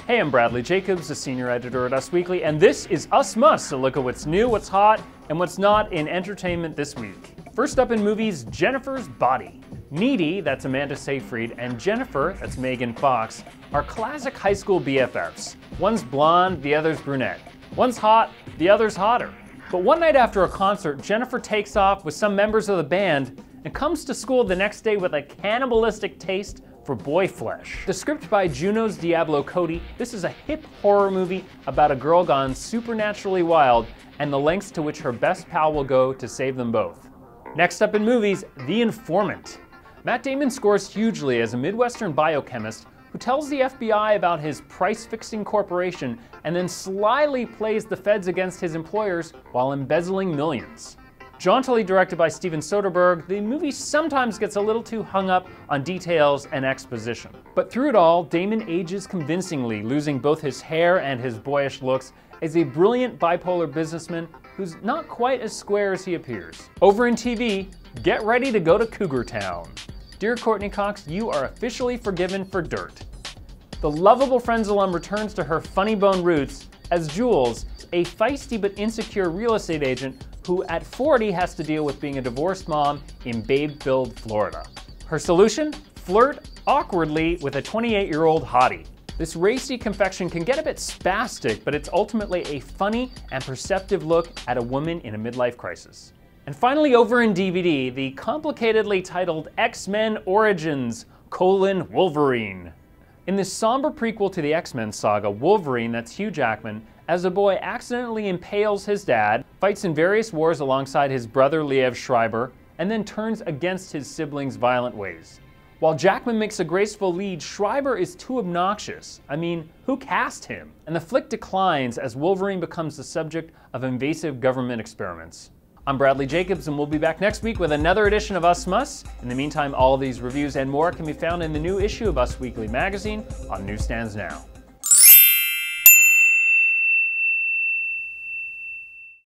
Hey, I'm Bradley Jacobs, the senior editor at Us Weekly, and this is Us Must, a look at what's new, what's hot, and what's not in entertainment this week. First up in movies, Jennifer's Body. Needy, that's Amanda Seyfried, and Jennifer, that's Megan Fox, are classic high school BFFs. One's blonde, the other's brunette. One's hot, the other's hotter. But one night after a concert, Jennifer takes off with some members of the band and comes to school the next day with a cannibalistic taste for boy flesh. The script by Juno's Diablo Cody, this is a hip horror movie about a girl gone supernaturally wild and the lengths to which her best pal will go to save them both. Next up in movies, The Informant. Matt Damon scores hugely as a Midwestern biochemist who tells the FBI about his price-fixing corporation and then slyly plays the feds against his employers while embezzling millions. Jauntily directed by Steven Soderbergh, the movie sometimes gets a little too hung up on details and exposition. But through it all, Damon ages convincingly, losing both his hair and his boyish looks as a brilliant bipolar businessman who's not quite as square as he appears. Over in TV, get ready to go to Cougar Town. Dear Courtney Cox, you are officially forgiven for dirt. The lovable Frenzalum returns to her funny bone roots as Jules, a feisty but insecure real estate agent who at 40 has to deal with being a divorced mom in Babe-filled Florida. Her solution? Flirt awkwardly with a 28-year-old hottie. This racy confection can get a bit spastic, but it's ultimately a funny and perceptive look at a woman in a midlife crisis. And finally, over in DVD, the complicatedly titled X-Men Origins: Wolverine. In this somber prequel to the X-Men saga, Wolverine, that's Hugh Jackman, as a boy accidentally impales his dad, fights in various wars alongside his brother Liev Schreiber, and then turns against his siblings' violent ways. While Jackman makes a graceful lead, Schreiber is too obnoxious. I mean, who cast him? And the flick declines as Wolverine becomes the subject of invasive government experiments. I'm Bradley Jacobs, and we'll be back next week with another edition of Us Must. In the meantime, all of these reviews and more can be found in the new issue of Us Weekly magazine on newsstands now.